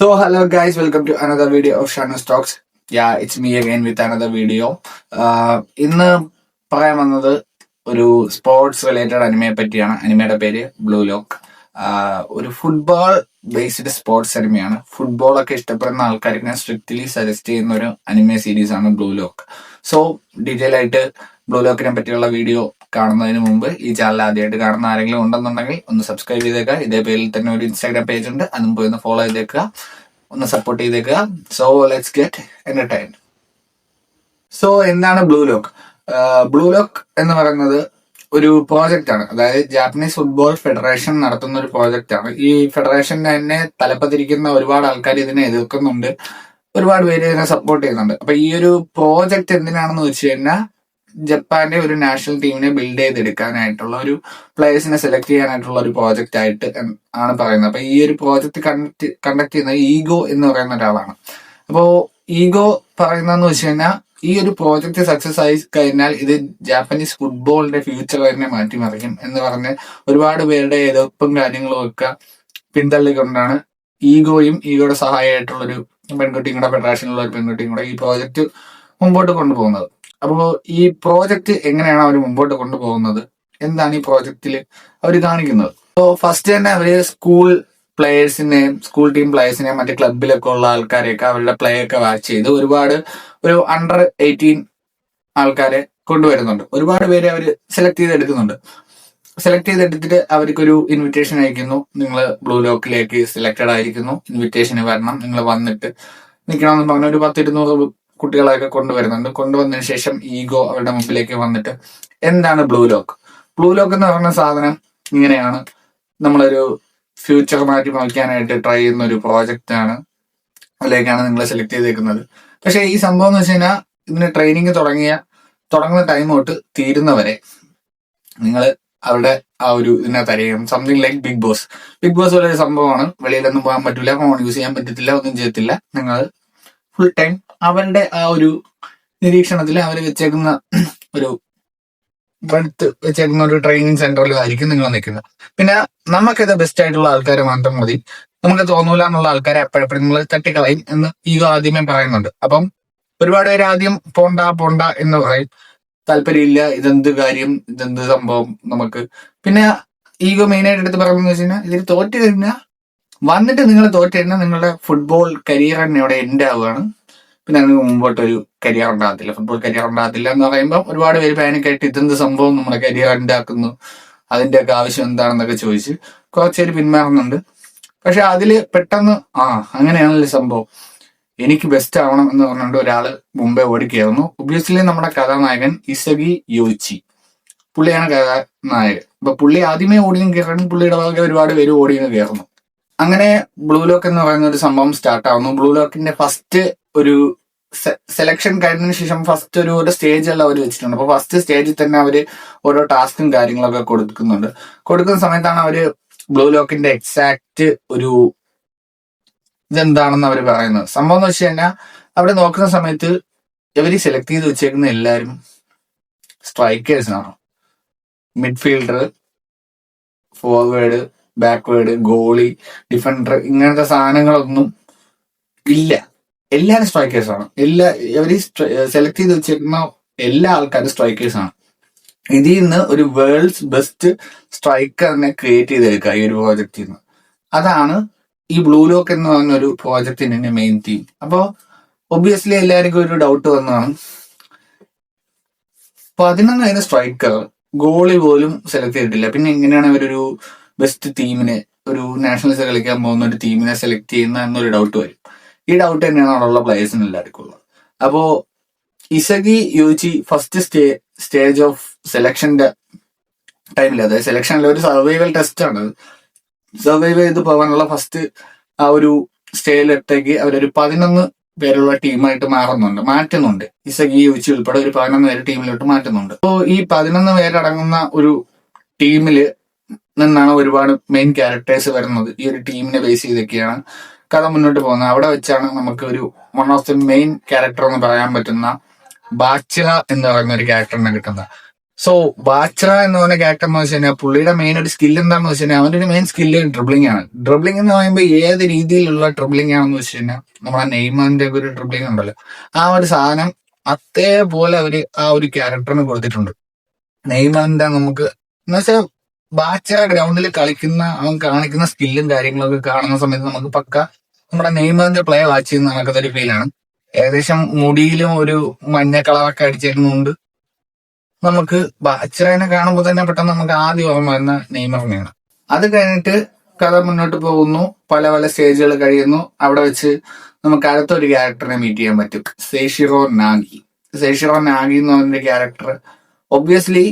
Hello guys, welcome to another video of Shanu's Talks. Yeah, it's me again with another video. ഇന്ന് പറയാൻ വന്നത് ഒരു sports related അനിമയെ പറ്റിയാണ്. അനിമയുടെ പേര് ബ്ലൂ ലോക്ക്. ഒരു ഫുട്ബോൾ ബേസ്ഡ് സ്പോർട്സ് അനിമയാണ്. ഫുട്ബോൾ ഒക്കെ ഇഷ്ടപ്പെടുന്ന ആൾക്കാർക്ക് ഞാൻ സ്ട്രിക്റ്റ്ലി സജസ്റ്റ് ചെയ്യുന്ന ഒരു അനിമെ സീരീസ് ആണ് ബ്ലൂ ലോക്ക്. സോ ഡീറ്റെയിൽ ആയിട്ട് ബ്ലൂ ലോക്കിനെ പറ്റിയുള്ള വീഡിയോ കാണുന്നതിന് മുമ്പ് ഈ ചാനൽ ആദ്യമായിട്ട് കാണുന്ന ആരെങ്കിലും ഉണ്ടെന്നുണ്ടെങ്കിൽ ഒന്ന് സബ്സ്ക്രൈബ് ചെയ്തേക്കുക. ഇതേ പേരിൽ തന്നെ ഒരു ഇൻസ്റ്റാഗ്രാം പേജ് ഉണ്ട്, അതും പോയി ഒന്ന് ഫോളോ ചെയ്തേക്കുക, ഒന്ന് സപ്പോർട്ട് ചെയ്തേക്കുക. So let's get entertained. So എന്താണ് ബ്ലൂ ലോക്ക്? ബ്ലൂ ലോക്ക് എന്ന് പറയുന്നത് ഒരു പ്രോജക്റ്റ് ആണ്. അതായത് ജാപ്പനീസ് ഫുട്ബോൾ ഫെഡറേഷൻ നടത്തുന്ന ഒരു പ്രോജക്റ്റ് ആണ്. ഈ ഫെഡറേഷൻ തന്നെ തലപ്പത്തിരിക്കുന്ന ഒരുപാട് ആൾക്കാർ ഇതിനെ എതിർക്കുന്നുണ്ട്, ഒരുപാട് പേര് ഇതിനെ സപ്പോർട്ട് ചെയ്യുന്നുണ്ട്. അപ്പൊ ഈ ഒരു പ്രോജക്റ്റ് എന്തിനാണെന്ന് വെച്ച് കഴിഞ്ഞാൽ ജപ്പാന്റെ ഒരു നാഷണൽ ടീമിനെ ബിൽഡ് ചെയ്തെടുക്കാനായിട്ടുള്ള ഒരു പ്ലേയേഴ്സിനെ സെലക്ട് ചെയ്യാനായിട്ടുള്ള ഒരു പ്രോജക്റ്റ് ആയിട്ട് ആണ് പറയുന്നത്. അപ്പൊ ഈ ഒരു പ്രോജക്റ്റ് കണ്ടക്ട് ചെയ്യുന്നത് ഈഗോ എന്ന് പറയുന്ന ഒരാളാണ്. അപ്പോ ഈഗോ പറയുന്നതെന്ന് വെച്ച് കഴിഞ്ഞാൽ ഈ ഒരു പ്രോജക്റ്റ് സക്സസ് ആയി കഴിഞ്ഞാൽ ഇത് ജാപ്പനീസ് ഫുട്ബോളിന്റെ ഫ്യൂച്ചർ തന്നെ മാറ്റിമറിക്കും എന്ന് പറഞ്ഞ് ഒരുപാട് പേരുടെ എതിർപ്പും കാര്യങ്ങളും ഒക്കെ പിന്തള്ളിക്കൊണ്ടാണ് ഈഗോയുടെ സഹായമായിട്ടുള്ളൊരു പെൺകുട്ടിയും കൂടെ, ഫെഡറേഷനിലുള്ള ഒരു പെൺകുട്ടിയും കൂടെ ഈ പ്രോജക്റ്റ് മുമ്പോട്ട് കൊണ്ടുപോകുന്നത്. അപ്പോൾ ഈ പ്രോജക്റ്റ് എങ്ങനെയാണ് അവർ മുമ്പോട്ട് കൊണ്ടുപോകുന്നത്, എന്താണ് ഈ പ്രോജക്റ്റിൽ അവർ കാണിക്കുന്നത്? അപ്പോൾ ഫസ്റ്റ് തന്നെ അവര് സ്കൂൾ ടീം പ്ലേയേഴ്സിനെയും മറ്റേ ക്ലബിലൊക്കെ ഉള്ള ആൾക്കാരെയൊക്കെ അവരുടെ പ്ലേ ഒക്കെ വാച്ച് ചെയ്ത് ഒരുപാട് ഒരു അണ്ടർ 18 ആൾക്കാരെ കൊണ്ടുവരുന്നുണ്ട്. ഒരുപാട് പേരെ അവർ സെലക്ട് ചെയ്തെടുത്തിട്ട് അവർക്കൊരു ഇൻവിറ്റേഷൻ അയക്കുന്നു. നിങ്ങൾ ബ്ലൂ ലോക്കിലേക്ക് സെലക്ടഡ് ആയിരിക്കുന്നു, ഇൻവിറ്റേഷന് വരണം, നിങ്ങൾ വന്നിട്ട് നിൽക്കണമെന്ന് പറഞ്ഞ ഒരു 10-200 കുട്ടികളെയൊക്കെ കൊണ്ടുവന്നതിന് ശേഷം ഈഗോ അവരുടെ മുമ്പിലേക്ക് വന്നിട്ട് എന്താണ് ബ്ലൂ ലോക്ക് എന്ന് പറയുന്ന സാധനം ഇങ്ങനെയാണ്, നമ്മളൊരു ഫ്യൂച്ചർ മാറ്റി മറിക്കാനായിട്ട് ട്രൈ ചെയ്യുന്ന ഒരു പ്രോജക്റ്റ് ആണ്, അതിലേക്കാണ് നിങ്ങളെ സെലക്ട് ചെയ്തേക്കുന്നത്. പക്ഷെ ഈ സംഭവം എന്ന് വെച്ച് കഴിഞ്ഞാൽ ഇതിന് ട്രെയിനിങ് തുടങ്ങുന്ന ടൈം തൊട്ട് തീരുന്നവരെ നിങ്ങൾ അവരുടെ ആ ഒരു ഇതിനകത്തറിയാം. സംതിങ് ലൈക്ക് ബിഗ് ബോസ് പോലെ ഒരു സംഭവമാണ്. വെളിയിലൊന്നും പോകാൻ പറ്റില്ല, ഫോൺ യൂസ് ചെയ്യാൻ പറ്റത്തില്ല, ഒന്നും ചെയ്യത്തില്ല. നിങ്ങൾ ഫുൾ ടൈം അവരുടെ ആ ഒരു നിരീക്ഷണത്തിൽ അവർ വെച്ചേക്കുന്ന ഒരു ട്രെയിനിങ് സെന്ററിലായിരിക്കും നിങ്ങൾ നിൽക്കുന്നത്. പിന്നെ നമുക്കിത് ബെസ്റ്റ് ആയിട്ടുള്ള ആൾക്കാരെ മാത്രം മതി, നമുക്ക് തോന്നൂല എന്നുള്ള ആൾക്കാരെ എപ്പോഴെപ്പോഴും നിങ്ങൾ തട്ടിക്കളയും എന്ന് ഈഗോ ആദ്യമേ പറയുന്നുണ്ട്. അപ്പം ഒരുപാട് പേര് ആദ്യം പോണ്ട എന്ന് പറയും, താല്പര്യമില്ല, ഇതെന്ത് കാര്യം, ഇതെന്ത് സംഭവം നമുക്ക്. പിന്നെ ഈഗോ മെയിനായിട്ട് എടുത്ത് പറയുന്നത് വെച്ച് കഴിഞ്ഞാൽ ഇതിൽ തോറ്റു കഴിഞ്ഞാൽ നിങ്ങൾ തോറ്റു കഴിഞ്ഞാൽ നിങ്ങളുടെ ഫുട്ബോൾ കരിയർ തന്നെ ഇവിടെ എൻഡ് ആവുകയാണ്. പിന്നെ നിങ്ങൾക്ക് മുമ്പോട്ടൊരു കരിയർ ഉണ്ടാകത്തില്ല, ഫുട്ബോൾ കരിയർ ഉണ്ടാകത്തില്ല എന്ന് പറയുമ്പോൾ ഒരുപാട് പേര് പാനിക്കായിട്ട് ഇതെന്ത് സംഭവം നമ്മുടെ കരിയർ ഉണ്ടാക്കുന്നു, അതിന്റെയൊക്കെ ആവശ്യം എന്താണെന്നൊക്കെ ചോദിച്ച് കുറച്ചേര് പിന്മാറുന്നുണ്ട്. പക്ഷെ അതില് പെട്ടെന്ന് അങ്ങനെയാണല്ലോ സംഭവം, എനിക്ക് ബെസ്റ്റ് ആവണം എന്ന് പറഞ്ഞുകൊണ്ട് ഒരാള് മുമ്പേ ഓടിക്കയറുന്നു. ഒബ്വിയസ്ലി നമ്മുടെ കഥാനായകൻ ഇസഗി യോയിച്ചി, പുള്ളിയാണ് കഥാനായകൻ. അപ്പൊ പുള്ളി ആദ്യമേ ഓടിയും കയറണം, പുള്ളിയുടെ ഭാഗം ഒരുപാട് പേര് ഓടിയും കയറുന്നു. അങ്ങനെ ബ്ലൂ ലോക്ക് എന്ന് പറയുന്ന ഒരു സംഭവം സ്റ്റാർട്ട് ആവുന്നു. ബ്ലൂ ലോക്കിന്റെ ഫസ്റ്റ് ഒരു സെലക്ഷൻ കഴിഞ്ഞതിന് ശേഷം ഫസ്റ്റ് ഒരു സ്റ്റേജ് എല്ലാം അവർ വെച്ചിട്ടുണ്ട്. അപ്പൊ ഫസ്റ്റ് സ്റ്റേജിൽ തന്നെ അവര് ഓരോ ടാസ്കും കാര്യങ്ങളൊക്കെ കൊടുക്കുന്ന സമയത്താണ് അവര് ബ്ലൂ ലോക്കിന്റെ എക്സാക്ട് ഒരു ഇതെന്താണെന്ന് അവർ പറയുന്നത്. സംഭവം എന്ന് വെച്ച് കഴിഞ്ഞാൽ അവിടെ നോക്കുന്ന സമയത്ത് ഇവര് സെലക്ട് ചെയ്ത് വെച്ചേക്കുന്ന എല്ലാവരും സ്ട്രൈക്കേഴ്സാണ്. Midfielder, forward, backward, goalie, defender, ഇങ്ങനത്തെ സാധനങ്ങളൊന്നും ഇല്ല. എല്ലാവരും സ്ട്രൈക്കേഴ്സാണ്. ഇവര് സെലക്ട് ചെയ്ത് വെച്ചേക്കുന്ന എല്ലാ ആൾക്കാരും സ്ട്രൈക്കേഴ്സാണ്. ഇതിൽ നിന്ന് ഒരു വേൾഡ്സ് ബെസ്റ്റ് സ്ട്രൈക്കറിനെ ക്രിയേറ്റ് ചെയ്തെടുക്കുക ഈ ഒരു പ്രോജക്റ്റിൽ നിന്ന്. അതാണ് ഈ ബ്ലൂ ലോക്ക് എന്ന് പറഞ്ഞ ഒരു പ്രോജക്റ്റിന്റെ മെയിൻ തീം. അപ്പോൾ ഒബ്വിയസ്ലി എല്ലാവർക്കും ഒരു ഡൗട്ട് വന്നതാണ്, 11 സ്ട്രൈക്കർ, ഗോളി പോലും സെലക്ട് ചെയ്തിട്ടില്ല, പിന്നെ എങ്ങനെയാണ് ഇവരൊരു ബെസ്റ്റ് ടീമിനെ, ഒരു നാഷണൽസ് കളിക്കാൻ പോകുന്ന ഒരു ടീമിനെ സെലക്ട് ചെയ്യുന്ന എന്നൊരു ഡൗട്ട് വരും. ഈ ഡൗട്ട് തന്നെയാണ് അവിടെയുള്ള പ്ലേയേഴ്സിന് എല്ലാവർക്കും ഉള്ളത്. അപ്പോ ഇസഗി യോയിച്ചി ഫസ്റ്റ് സ്റ്റേജ് ഓഫ് സെലക്ഷന്റെ ടൈമിൽ, അതായത് സെലക്ഷനിലെ ഒരു സർവൈവൽ ടെസ്റ്റ് ആണ്, സർവൈവ് ചെയ്ത് പോകാനുള്ള ഫസ്റ്റ് ആ ഒരു സ്റ്റേജിലെത്തേക്ക് അവരൊരു 11 പേരുള്ള ടീമായിട്ട് മാറ്റുന്നുണ്ട്. ഇസഗി യോയിച്ചി ഉൾപ്പെടെ ഒരു 11 പേര് ടീമിലോട്ട് മാറ്റുന്നുണ്ട്. അപ്പോൾ ഈ 11 പേരടങ്ങുന്ന ഒരു ടീമില് നിന്നാണ് ഒരുപാട് മെയിൻ ക്യാരക്ടേഴ്സ് വരുന്നത്. ഈ ഒരു ടീമിനെ ബേസ് ചെയ്തൊക്കെയാണ് കഥ മുന്നോട്ട് പോകുന്നത്. അവിടെ വെച്ചാണ് നമുക്ക് ഒരു one of the main character എന്ന് പറയാൻ പറ്റുന്ന ബാച്ചില എന്ന് പറയുന്ന ഒരു ക്യാരക്ടറിനെ കിട്ടുന്നത്. സോ ബാച്ചറ എന്ന് പറഞ്ഞ ക്യാരക്ടർ എന്ന് വെച്ച് കഴിഞ്ഞാൽ പുള്ളിയുടെ മെയിൻ ഒരു സ്കിൽ എന്താണെന്ന് വെച്ച് കഴിഞ്ഞാൽ അവന്റെ ഒരു മെയിൻ സ്കില്ല് ഡ്രിബ്ലിംഗ് ആണ്. ഡ്രിബ്ലിംഗ് എന്ന് പറയുമ്പോൾ ഏത് രീതിയിലുള്ള ഡ്രിബ്ലിംഗ് ആണെന്ന് വെച്ച് കഴിഞ്ഞാൽ നമ്മുടെ നെയ്മറിന്റെ ഒരു ഡ്രിബ്ലിംഗ് ഉണ്ടല്ലോ, ആ ഒരു സാധനം അതേപോലെ അവര് ആ ഒരു ക്യാരക്ടറിന് കൊടുത്തിട്ടുണ്ട്. നെയ്മറിന്റെ നമുക്ക് എന്ന് വെച്ചാൽ ബാച്ചറ ഗ്രൗണ്ടിൽ കളിക്കുന്ന അവൻ കാണിക്കുന്ന സ്കില്ലും കാര്യങ്ങളൊക്കെ കാണുന്ന സമയത്ത് നമുക്ക് പക്ക നമ്മുടെ നെയ്മറിന്റെ പ്ലേ വാച്ച് ചെയ്യുന്ന കണക്കത്തെ ഒരു ഫീലാണ്. ഏകദേശം മുടിയിലും ഒരു മഞ്ഞ കളറൊക്കെ അടിച്ചേക്കുന്നുണ്ട്. നമുക്ക് ബാച്ചറനെ കാണുമ്പോൾ തന്നെ പെട്ടെന്ന് നമുക്ക് ആദ്യം ഓർമ്മ വരുന്ന നെയ്മറിനെയാണ്. അത് കഴിഞ്ഞിട്ട് കഥ മുന്നോട്ട് പോകുന്നു, പല പല സ്റ്റേജുകൾ കഴിയുന്നു. അവിടെ വെച്ച് നമുക്ക് അടുത്തൊരു ക്യാരക്ടറിനെ മീറ്റ് ചെയ്യാൻ പറ്റും, സേഷിറോ നാഗി. സേഷിറോ നാഗി എന്ന് പറഞ്ഞ ക്യാരക്ടർ ഒബ്വിയസ്ലി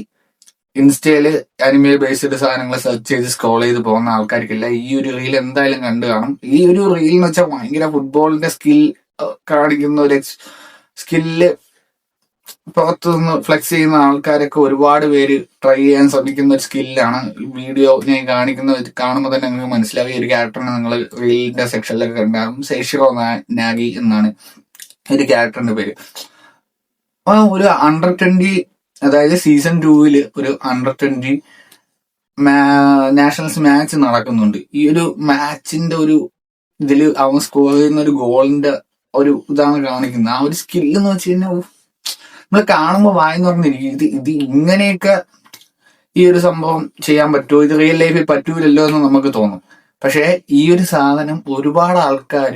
ഇൻസ്റ്റയില് അനിമേ ബേസ്ഡ് സാധനങ്ങൾ സെർച്ച് ചെയ്ത് സ്ക്രോൾ ചെയ്ത് പോകുന്ന ആൾക്കാർക്കില്ല ഈ ഒരു റീൽ എന്തായാലും കണ്ടു കാണും. ഈ ഒരു റീൽ എന്ന് വെച്ചാൽ ഭയങ്കര ഫുട്ബോളിന്റെ സ്കിൽ കാണിക്കുന്ന ഒരു സ്കില്ല് പുറത്തു നിന്ന് ഫ്ലെക്സ് ചെയ്യുന്ന ആൾക്കാരൊക്കെ ഒരുപാട് പേര് ട്രൈ ചെയ്യാൻ ശ്രമിക്കുന്ന ഒരു സ്കില്ലാണ്. വീഡിയോ ഞാൻ കാണുമ്പോൾ തന്നെ നിങ്ങൾക്ക് മനസ്സിലാവും. ഈ ഒരു ക്യാരക്ടറിനെ നിങ്ങൾ റീലിന്റെ സെക്ഷനിലൊക്കെ കണ്ടാകും. സേഷിറോ നാഗി എന്നാണ് ഒരു ക്യാരക്ടറിന്റെ പേര്. അപ്പൊ ഒരു അണ്ടർ-20, അതായത് സീസൺ 2 ഒരു അണ്ടർ-20 നാഷണൽസ് മാച്ച് നടക്കുന്നുണ്ട്. ഈ ഒരു മാച്ചിന്റെ ഒരു ഇതില് അവൻ സ്കോർ ചെയ്യുന്ന ഒരു ഗോളിന്റെ ഒരു ഇതാണ് കാണിക്കുന്നത്. ആ ഒരു സ്കില്ല് എന്ന് വെച്ച് കഴിഞ്ഞാൽ നമ്മൾ കാണുമ്പോൾ വായെന്ന് പറഞ്ഞിരിക്കും, ഇത് ഇങ്ങനെയൊക്കെ ഈ ഒരു സംഭവം ചെയ്യാൻ പറ്റുമോ, ഇത് റിയൽ ലൈഫിൽ പറ്റൂലല്ലോ എന്ന് നമുക്ക് തോന്നും. പക്ഷെ ഈ ഒരു സാധനം ഒരുപാട് ആൾക്കാർ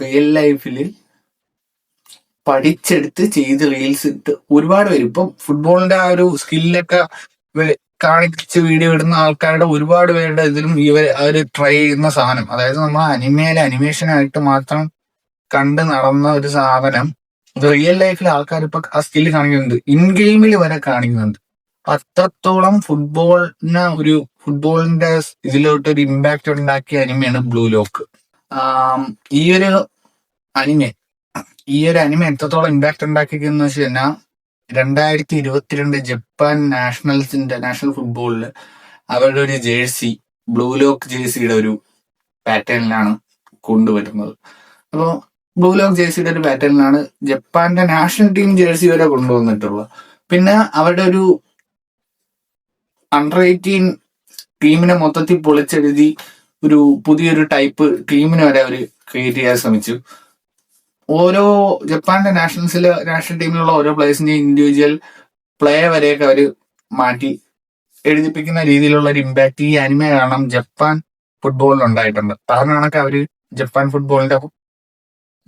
റിയൽ ലൈഫിൽ പഠിച്ചെടുത്ത് ചെയ്ത് റീൽസ് ഇട്ട് ഒരുപാട് പേര് ഇപ്പം ഫുട്ബോളിന്റെ ആ ഒരു സ്കില്ലൊക്കെ കാണിച്ച് വീഡിയോ ഇടുന്ന ആൾക്കാരുടെ ഒരുപാട് പേരുടെ ഇതിലും അവർ ട്രൈ ചെയ്യുന്ന സാധനം, അതായത് നമ്മൾ അനിമേഷനായിട്ട് മാത്രം കണ്ട് നടന്ന ഒരു സാധനം റിയൽ ലൈഫിൽ ആൾക്കാർ ഇപ്പൊ ആ സ്കില്ല് കാണിക്കുന്നുണ്ട്, ഇൻ ഗെയിമിൽ വരെ കാണിക്കുന്നുണ്ട്. അത്രത്തോളം ഫുട്ബോളിന്റെ ഇതിലോട്ട് ഒരു ഇമ്പാക്ട് ഉണ്ടാക്കിയ അനിമയാണ് ബ്ലൂ ലോക്ക്. ഈ ഒരു അനിമ എത്രത്തോളം ഇമ്പാക്ട് ഉണ്ടാക്കിയെന്ന് വെച്ച് കഴിഞ്ഞാൽ 2022 ജപ്പാൻ നാഷണൽ ഫുട്ബോളില് അവരുടെ ഒരു ജേഴ്സി ബ്ലൂ ലോക്ക് ജേഴ്സിയുടെ ഒരു പാറ്റേണിലാണ് കൊണ്ടുവരുന്നത്. അപ്പോൾ ബ്ലൂ ലോക്ക് ജേഴ്സിയുടെ ഒരു പാറ്റേണിലാണ് ജപ്പാന്റെ നാഷണൽ ടീം ജേഴ്സി വരെ കൊണ്ടുവന്നിട്ടുള്ളത്. പിന്നെ അവരുടെ ഒരു അണ്ടർ-18 ടീമിനെ മൊത്തത്തിൽ പൊളിച്ചെഴുതി ഒരു പുതിയൊരു ടൈപ്പ് ടീമിനെ വരെ അവർ ക്രിയേറ്റ് ചെയ്യാൻ ശ്രമിച്ചു. ഓരോ ജപ്പാന്റെ നാഷണൽ ടീമിലുള്ള ഓരോ പ്ലേയേഴ്സിന്റെയും ഇൻഡിവിജ്വൽ പ്ലേ വരെയൊക്കെ അവർ മാറ്റി എഴുതിപ്പിക്കുന്ന രീതിയിലുള്ള ഒരു ഇമ്പാക്ട് ഈ അനിമ കാരണം ജപ്പാൻ ഫുട്ബോളിൽ ഉണ്ടായിട്ടുണ്ട്. കാരണം കണക്ക് അവര് ജപ്പാൻ ഫുട്ബോളിന്റെ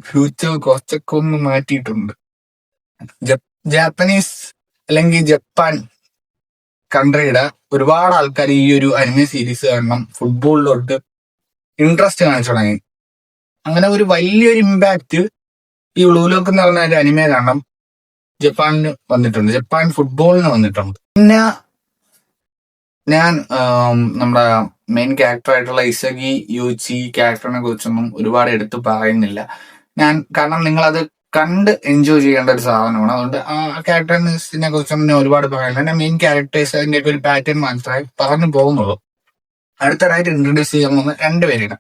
ഫ്യൂച്ചർ കുറച്ചൊക്കെ ഒന്ന് മാറ്റിയിട്ടുണ്ട്. ജാപ്പനീസ് അല്ലെങ്കിൽ ജപ്പാൻ കൺട്രിയുടെ ഒരുപാട് ആൾക്കാർ ഈ ഒരു അനിമ സീരീസ് കാരണം ഫുട്ബോളിലോട്ട് ഇൻട്രസ്റ്റ് കാണിച്ചു തുടങ്ങി. അങ്ങനെ ഒരു വലിയൊരു ഇമ്പാക്ട് ഈ ബ്ലൂ ലോക്ക് എന്ന് പറഞ്ഞ ഒരു അനിമ കാരണം ജപ്പാനിന് വന്നിട്ടുണ്ട്, ജപ്പാൻ ഫുട്ബോളിന് വന്നിട്ടുണ്ട്. പിന്നെ ഞാൻ നമ്മുടെ മെയിൻ ക്യാരക്ടറായിട്ടുള്ള ഇസഗി യൂച്ചി ക്യാരക്ടറിനെ കുറിച്ചൊന്നും ഒരുപാട് എടുത്തു പറയുന്നില്ല ഞാൻ, കാരണം നിങ്ങളത് കണ്ട് എൻജോയ് ചെയ്യേണ്ട ഒരു സാധനമാണ്. അതുകൊണ്ട് ആ ക്യാരക്ടറിനെ കുറിച്ചൊന്നും ഞാൻ ഒരുപാട് പറയുന്നില്ല. ഞാൻ മെയിൻ ക്യാരക്ടേഴ്സ് അതിന്റെ ഒരു പാറ്റേൺ മനസ്സിലായി പറഞ്ഞു പോകുന്നുള്ളൂ. അടുത്തതായിട്ട് ഇൻട്രൊഡ്യൂസ് ചെയ്യാൻ പോകുന്ന രണ്ടുപേരാണ്,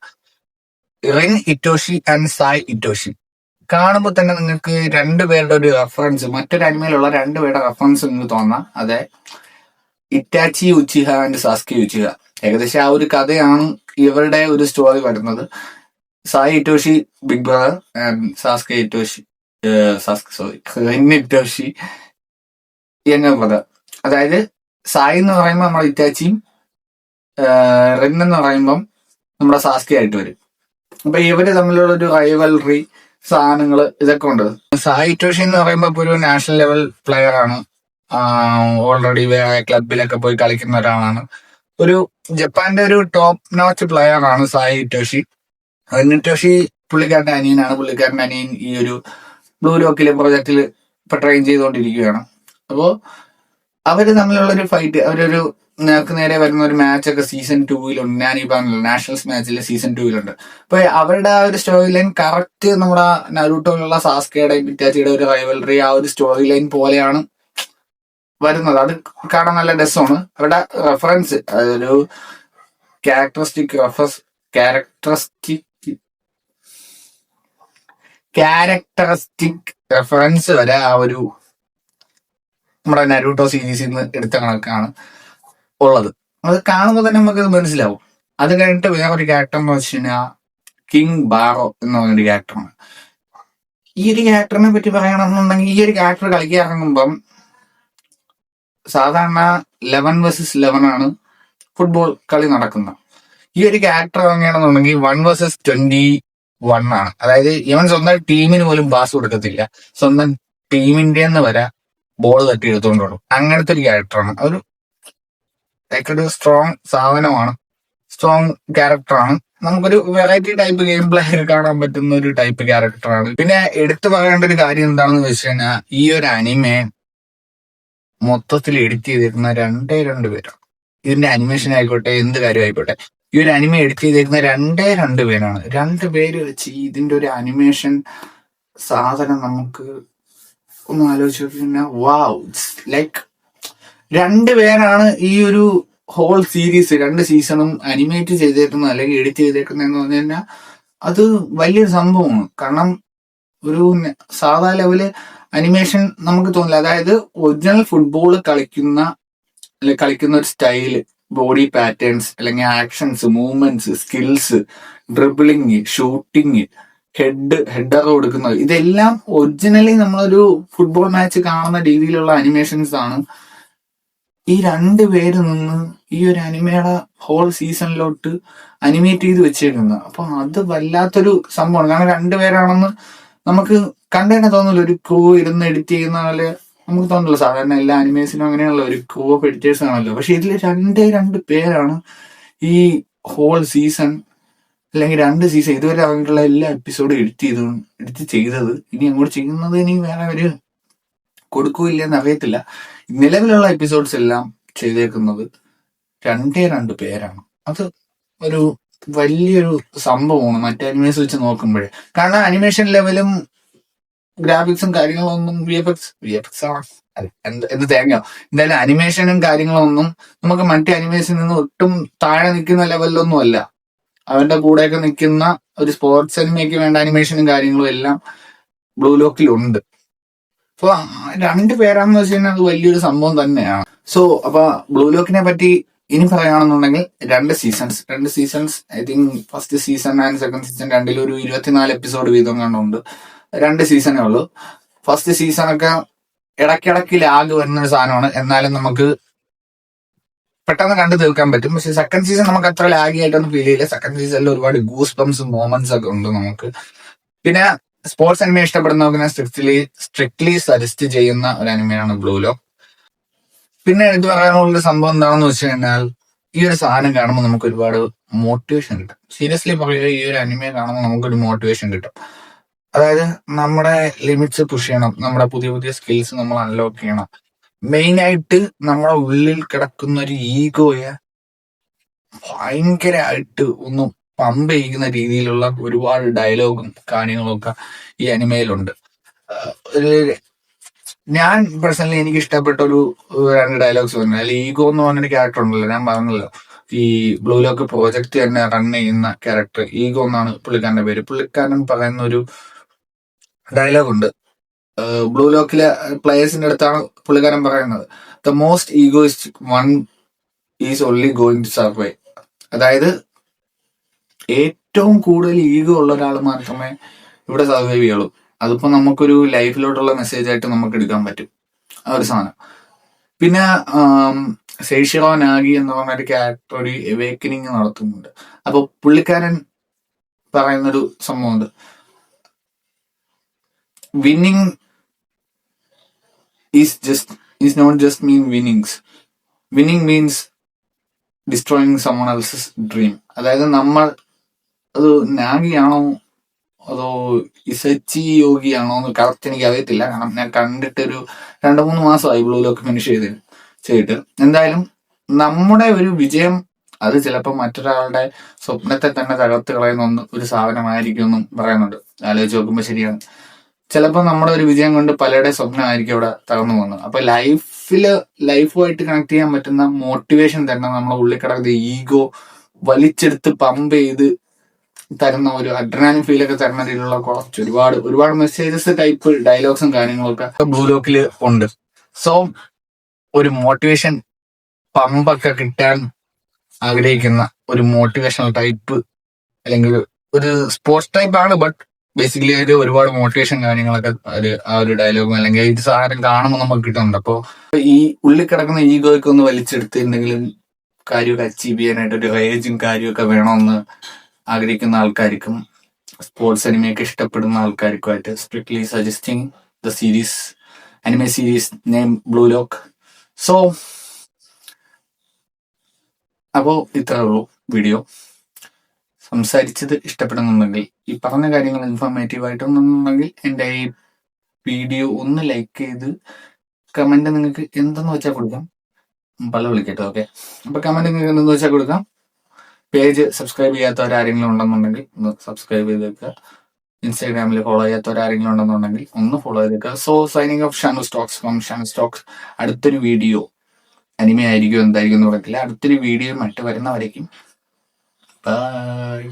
റിൻ ഇറ്റോഷി ആൻഡ് സായ് ഇറ്റോഷി. കാണുമ്പോൾ തന്നെ നിങ്ങൾക്ക് രണ്ടുപേരുടെ ഒരു റെഫറൻസ്, മറ്റൊരു അനിമയിലുള്ള രണ്ടുപേരുടെ റെഫറൻസ് നിങ്ങൾക്ക് തോന്നാം. അതെ, ഇറ്റാച്ചി ഉച്ചിഹ ആൻഡ് സാസ്കി ഉച്ചിഹ. ഏകദേശം ആ ഒരു കഥയാണ് ഇവരുടെ ഒരു സ്റ്റോറി വരുന്നത്. Sae Itoshi big brother and സാസ്കി ഇറ്റോഷി റിൻ ഇറ്റോഷി യങ്ങർ ബ്രദർ. അതായത് സായി എന്ന് പറയുമ്പോൾ നമ്മുടെ ഇറ്റാച്ചിയും റിൻ എന്ന് പറയുമ്പം നമ്മുടെ സാസ്കി ആയിട്ട് വരും. അപ്പൊ ഇവര് തമ്മിലുള്ള ഒരു റൈവൽറി സാധനങ്ങള് ഇതൊക്കെ ഉണ്ട്. സായി ഇറ്റോഷി എന്ന് പറയുമ്പോൾ ഇപ്പൊ ഒരു നാഷണൽ ലെവൽ പ്ലെയർ ആണ്. ഓൾറെഡി വേറെ ക്ലബിലൊക്കെ പോയി കളിക്കുന്ന ഒരാളാണ്. ഒരു ജപ്പാന്റെ ഒരു ടോപ്പ് നോച്ച് പ്ലെയർ ആണ് സായി ഇറ്റോഷി. ഇറ്റോഷി പുള്ളിക്കാരന്റെ അനിയനാണ്. പുള്ളിക്കാരന്റെ അനിയൻ ഈ ഒരു ബ്ലൂ ലോക്കിലെ പ്രൊജക്റ്റിൽ ഇപ്പൊ ട്രെയിൻ ചെയ്തുകൊണ്ടിരിക്കുകയാണ്. അപ്പോ അവര് തമ്മിലുള്ള ഒരു ഫൈറ്റ്, അവരൊരു നേർക്ക് നേരെ വരുന്ന ഒരു മാച്ചൊക്കെ സീസൺ 2 ഞാൻ ഈ പറഞ്ഞില്ല, നാഷണൽസ് മാച്ചിൽ സീസൺ 2 അപ്പൊ അവരുടെ ആ ഒരു സ്റ്റോറി ലൈൻ കറക്റ്റ് നമ്മുടെ നരൂട്ടോയിലുള്ള സാസ്കയുടെ ഇറ്റാച്ചിയുടെ ഒരു റൈവൽറി ആ ഒരു സ്റ്റോറി ലൈൻ പോലെയാണ് വരുന്നത്. അത് കാണാൻ നല്ല രസമാണ്. അവരുടെ റെഫറൻസ്, അതൊരു ക്യാരക്ടറിസ്റ്റിക് റെഫറൻസ് വരെ ആ ഒരു നമ്മുടെ നരൂട്ടോ സീരീസിൽ നിന്ന് എടുത്ത കണക്കാണ് ഉള്ളത്. അത് കാണുമ്പോൾ തന്നെ നമുക്കത് മനസ്സിലാവും. അത് കഴിഞ്ഞിട്ട് വേറൊരു ക്യാരക്ടർ എന്ന് വെച്ച് കഴിഞ്ഞാൽ കിങ് ബാറോ എന്ന് പറഞ്ഞൊരു ക്യാരക്ടറാണ്. ഈ ഒരു ക്യാരക്ടറിനെ പറ്റി പറയണമെന്നുണ്ടെങ്കിൽ, ഈ ഒരു ക്യാരക്ടർ കളിക്കാൻ ഇറങ്ങുമ്പം സാധാരണ 11 vs 11 ആണ് ഫുട്ബോൾ കളി നടക്കുന്നത്. ഈ ഒരു ക്യാരക്ടർ ഇറങ്ങുകയാണെന്നുണ്ടെങ്കിൽ 1 vs 21 ആണ്. അതായത് ഇവൻ സ്വന്തം ടീമിന് പോലും പാസ് കൊടുക്കത്തില്ല, സ്വന്തം ടീമിന്റെ വരെ ബോൾ തട്ടി എടുത്തുകൊണ്ട് വരും. അങ്ങനത്തെ ഒരു ക്യാരക്ടറാണ്. ഒരു സ്ട്രോങ് സാധനമാണ്, സ്ട്രോങ് ക്യാരക്ടറാണ്. നമുക്കൊരു വെറൈറ്റി ടൈപ്പ് ഗെയിം പ്ലേ കാണാൻ പറ്റുന്ന ഒരു ടൈപ്പ് ക്യാരക്ടറാണ്. പിന്നെ എടുത്തു പറയേണ്ട ഒരു കാര്യം എന്താണെന്ന് വെച്ച് കഴിഞ്ഞാൽ, ഈ ഒരു അനിമെ മൊത്തത്തിൽ എഡിറ്റ് ചെയ്തിരിക്കുന്ന രണ്ട് പേരാണ്. ഇതിന്റെ അനിമേഷൻ ആയിക്കോട്ടെ, എന്ത് കാര്യം ആയിക്കോട്ടെ, ഈ ഒരു അനിമെ എഡിറ്റ് ചെയ്തിരിക്കുന്ന രണ്ട് പേരാണ്. 2 പേര് വെച്ച് ഇതിന്റെ ഒരു അനിമേഷൻ സാധനം നമുക്ക് ഒന്ന് ആലോചിച്ച് കഴിഞ്ഞാൽ വാവ്, ലൈക്ക് 2 പേരാണ് ഈ ഒരു ഹോൾ സീരീസ് 2 സീസണും അനിമേറ്റ് ചെയ്തേക്കുന്നത് അല്ലെങ്കിൽ എഡിറ്റ് ചെയ്തേക്കുന്നതെന്ന് പറഞ്ഞു കഴിഞ്ഞാൽ അത് വലിയൊരു സംഭവമാണ്. കാരണം ഒരു സാധാ ലെവല് അനിമേഷൻ നമുക്ക് തോന്നില്ല. അതായത് ഒറിജിനൽ ഫുട്ബോൾ കളിക്കുന്ന ഒരു style, body patterns, actions, movements, skills, dribbling, shooting, header കൊടുക്കുന്നത്, ഇതെല്ലാം ഒറിജിനലി നമ്മളൊരു ഫുട്ബോൾ മാച്ച് കാണുന്ന രീതിയിലുള്ള അനിമേഷൻസ് ആണ് ഈ 2 പേര് നിന്ന് ഈ ഒരു അനിമയുടെ ഹോൾ സീസണിലോട്ട് അനിമേറ്റ് ചെയ്ത് വെച്ചേക്കുന്നത്. അപ്പൊ അത് വല്ലാത്തൊരു സംഭവമാണ്. കാരണം 2 പേരാണെന്ന് നമുക്ക് കണ്ടുതന്നെ തോന്നില്ല. ഒരു ക്രൂ ഇരുന്ന് എഡിറ്റ് ചെയ്യുന്ന പോലെ നമുക്ക് തോന്നില്ല. സാധാരണ എല്ലാ അനിമേഷനും അങ്ങനെയുള്ള ഒരു ക്രൂ ഓഫ് എഡിറ്റേഴ്സ് ആണല്ലോ. പക്ഷെ ഇതിൽ 2 പേരാണ് ഈ ഹോൾ സീസൺ അല്ലെങ്കിൽ 2 സീസൺ ഇതുവരെ അവരുടെ എല്ലാ എപ്പിസോഡും എഡിറ്റ് ചെയ്തത്. ഇനി അങ്ങോട്ട് ചെയ്യുന്നത് ഇനി വേറെ ഒരു കൊടുക്കൂല്ലെന്ന് അറിയത്തില്ല. നിലവിലുള്ള എപ്പിസോഡ്സ് എല്ലാം ചെയ്തേക്കുന്നത് 2 പേരാണ്. അത് ഒരു വലിയൊരു സംഭവമാണ് മറ്റേ അനിമേഷൻ വെച്ച് നോക്കുമ്പോഴേ. കാരണം അനിമേഷൻ ലെവലും ഗ്രാഫിക്സും കാര്യങ്ങളൊന്നും വി എഫ് എക്സ് ആണ് എന്ത് തേങ്ങയോ, എന്തായാലും അനിമേഷനും കാര്യങ്ങളൊന്നും നമുക്ക് മറ്റേ അനിമേഷനിൽ നിന്ന് ഒട്ടും താഴെ നിൽക്കുന്ന ലെവലിലൊന്നും അല്ല. അവരുടെ കൂടെയൊക്കെ നിൽക്കുന്ന ഒരു സ്പോർട്സ് അനിമയ്ക്ക് വേണ്ട അനിമേഷനും കാര്യങ്ങളും എല്ലാം ബ്ലൂ ലോക്കിലുണ്ട്. അപ്പൊ 2 പേരാണെന്ന് വെച്ച് കഴിഞ്ഞാൽ അത് വലിയൊരു സംഭവം തന്നെയാണ്. അപ്പൊ ബ്ലൂ ലോക്കിനെ പറ്റി ഇനി പറയുകയാണെന്നുണ്ടെങ്കിൽ 2 seasons I think first season and second season രണ്ടിലും ഒരു 24 എപ്പിസോഡ് വീതം കണ്ടുണ്ട്. 2 സീസണേ ഉള്ളൂ. ഫസ്റ്റ് സീസണൊക്കെ ഇടയ്ക്കിടയ്ക്ക് ലാഗ് വരുന്ന ഒരു സാധനമാണ്, എന്നാലും നമുക്ക് പെട്ടെന്ന് കണ്ടു തീർക്കാൻ പറ്റും. പക്ഷെ സെക്കൻഡ് സീസൺ നമുക്ക് അത്ര ലാഗി ആയിട്ടൊന്നും ഫീൽ ചെയ്യില്ല. സെക്കൻഡ് സീസണിൽ ഒരുപാട് ഗൂസ് ബംസും മൊമെന്റ്സ് ഒക്കെ ഉണ്ട് നമുക്ക്. പിന്നെ സ്പോർട്സ് അനിമെ ഇഷ്ടപ്പെടുന്നവർക്ക് സ്ട്രിക്ട്ലി സജസ്റ്റ് ചെയ്യുന്ന ഒരു അനിമയാണ് ബ്ലൂ ലോക്ക്. പിന്നെ എടുത്തു പറയാനുള്ള സംഭവം എന്താണെന്ന് വെച്ച് കഴിഞ്ഞാൽ, ഈ ഒരു സാധനം കാണുമ്പോൾ നമുക്ക് ഒരുപാട് മോട്ടിവേഷൻ കിട്ടും. സീരിയസ്ലി പറയുക, ഈ ഒരു അനിമയെ കാണുമ്പോൾ നമുക്കൊരു മോട്ടിവേഷൻ കിട്ടും. അതായത് നമ്മുടെ ലിമിറ്റ്സ് പുഷ് ചെയ്യണം, നമ്മുടെ പുതിയ സ്കിൽസ് നമ്മൾ അൺലോക്ക് ചെയ്യണം. മെയിൻ ആയിട്ട് നമ്മുടെ ഉള്ളിൽ കിടക്കുന്ന ഒരു ഈഗോയെ ഭയങ്കരമായിട്ട് ഒന്ന് പമ്പ് ചെയ്യുന്ന രീതിയിലുള്ള ഒരുപാട് ഡയലോഗും കാര്യങ്ങളും ഒക്കെ ഈ അനിമയിലുണ്ട്. ഞാൻ പേഴ്സണലി എനിക്ക് ഇഷ്ടപ്പെട്ട ഒരു 2 ഡയലോഗ്സ് പറഞ്ഞു. അതിൽ ഈഗോ എന്ന് പറഞ്ഞൊരു ക്യാരക്ടർ ഉണ്ടല്ലോ, ഞാൻ പറഞ്ഞല്ലോ, ഈ ബ്ലൂ ലോക്ക് പ്രോജക്റ്റ് തന്നെ റൺ ചെയ്യുന്ന ക്യാരക്ടർ ഈഗോ എന്നാണ് പുള്ളിക്കാരന്റെ പേര്. പുള്ളിക്കാരൻ പറയുന്ന ഒരു ഡയലോഗ് ഉണ്ട്. ബ്ലൂ ലോക്കിലെ പ്ലേയേഴ്സിന്റെ അടുത്താണ് പുള്ളിക്കാരൻ പറയുന്നത്, the most egoistic one is only going to survive. അതായത് ഏറ്റവും കൂടുതൽ ഈഗോ ഉള്ള ഒരാൾ മാത്രമേ ഇവിടെ സർവൈവ് ചെയ്യുള്ളൂ. അതിപ്പോ നമുക്കൊരു ലൈഫിലോട്ടുള്ള മെസ്സേജ് ആയിട്ട് നമുക്ക് എടുക്കാൻ പറ്റും ആ ഒരു സാധനം. പിന്നെ സെയ്ഷിറോ നാഗി എന്ന് പറഞ്ഞൊരു ക്യാരക്ടർ ഒരു അവേക്കനിങ് നടത്തുന്നുണ്ട്. അപ്പൊ പുള്ളിക്കാരൻ പറയുന്നൊരു സംഭവമുണ്ട്, winning is not just mean winnings, winning means destroying someone else's dream. അതായത് നമ്മൾ അത് നാഗിയാണോ അതോ ഇസച്ചി യോഗിയാണോ എന്ന് കറക്റ്റ് എനിക്ക് അറിയത്തില്ല. കാരണം ഞാൻ കണ്ടിട്ട് ഒരു 2-3 മാസമായി ബ്ലൂ ലോക്ക് ഫിനിഷ് ചെയ്തിട്ട്. എന്തായാലും നമ്മുടെ ഒരു വിജയം അത് ചിലപ്പോൾ മറ്റൊരാളുടെ സ്വപ്നത്തെ തന്നെ തകർത്ത് കളയുന്ന ഒരു സാധനമായിരിക്കും എന്നും പറയുന്നുണ്ട്. ആലോചിച്ച് നോക്കുമ്പോൾ ശരിയാണ്. ചിലപ്പോൾ നമ്മുടെ ഒരു വിജയം കൊണ്ട് പലരുടെ സ്വപ്നമായിരിക്കും അവിടെ തകർന്നു പോകുന്നത്. അപ്പൊ ലൈഫുമായിട്ട് കണക്ട് ചെയ്യാൻ പറ്റുന്ന മോട്ടിവേഷൻ തന്നെ നമ്മുടെ ഉള്ളിൽ കിടക്കുന്ന ഈഗോ വലിച്ചെടുത്ത് പമ്പ് ചെയ്ത് തരുന്ന ഒരു അഡ്രിനാലിൻ ഫീലൊക്കെ തരുന്ന രീതിയിലുള്ള കുറച്ച് ഒരുപാട് മെസ്സേജസ് ടൈപ്പ് ഡയലോഗ്സും കാര്യങ്ങളൊക്കെ ബ്ലൂ ലോക്കിൽ ഉണ്ട്. സോ ഒരു മോട്ടിവേഷൻ പമ്പൊക്കെ കിട്ടാൻ ആഗ്രഹിക്കുന്ന ഒരു മോട്ടിവേഷണൽ ടൈപ്പ്, അല്ലെങ്കിൽ ഒരു സ്പോർട്സ് ടൈപ്പ് ആണ്, ബട്ട് ബേസിക്കലി അതിൽ ഒരുപാട് മോട്ടിവേഷൻ കാര്യങ്ങളൊക്കെ ആ ഒരു ഡയലോഗും അല്ലെങ്കിൽ ഇത് സാധനം കാണുമ്പോൾ നമുക്ക് കിട്ടുന്നുണ്ട്. അപ്പോൾ ഈ ഉള്ളിൽ കിടക്കുന്ന ഈഗോയ്ക്ക് ഒന്ന് വലിച്ചെടുത്ത് എന്തെങ്കിലും കാര്യമൊക്കെ അച്ചീവ് ചെയ്യാനായിട്ട് ഒരു റേജും കാര്യമൊക്കെ വേണമെന്ന് ആഗ്രഹിക്കുന്ന ആൾക്കാർക്കും സ്പോർട്സ് അനിമയൊക്കെ ഇഷ്ടപ്പെടുന്ന ആൾക്കാർക്കുമായിട്ട് strictly suggesting the series, anime series name Blue Lock. So അപ്പോൾ ഇത്രേ ഉള്ളൂ വീഡിയോ. സംസാരിച്ചത് ഇഷ്ടപ്പെടുന്നുണ്ടെങ്കിൽ, ഈ പറഞ്ഞ കാര്യങ്ങൾ ഇൻഫോർമേറ്റീവ് ആയിട്ടൊന്നുണ്ടെങ്കിൽ എൻ്റെ ഈ വീഡിയോ ഒന്ന് ലൈക്ക് ചെയ്ത് കമന്റ് നിങ്ങൾക്ക് എന്തെന്ന് വെച്ചാൽ കൊടുക്കാം. പല വിളിക്കട്ടെ. ഓക്കെ, അപ്പൊ കമന്റ് നിങ്ങൾക്ക് എന്തെന്ന് വെച്ചാൽ കൊടുക്കാം. പേജ് സബ്സ്ക്രൈബ് ചെയ്യാത്തവരാരെങ്കിലും ഉണ്ടെന്നുണ്ടെങ്കിൽ ഒന്ന് സബ്സ്ക്രൈബ് ചെയ്തേക്കുക. ഇൻസ്റ്റാഗ്രാമിൽ ഫോളോ ചെയ്യാത്തവരാരെങ്കിലും ഉണ്ടെന്നുണ്ടെങ്കിൽ ഒന്ന് ഫോളോ ചെയ്തേക്കുക. So signing off Shanu stokes from Shanu stokes. അടുത്തൊരു വീഡിയോ അനിമ ആയിരിക്കും എന്തായിരിക്കും എന്ന് പറയത്തില്ല. അടുത്തൊരു വീഡിയോ മറ്റു വരുന്നവരേക്കും ബൈ.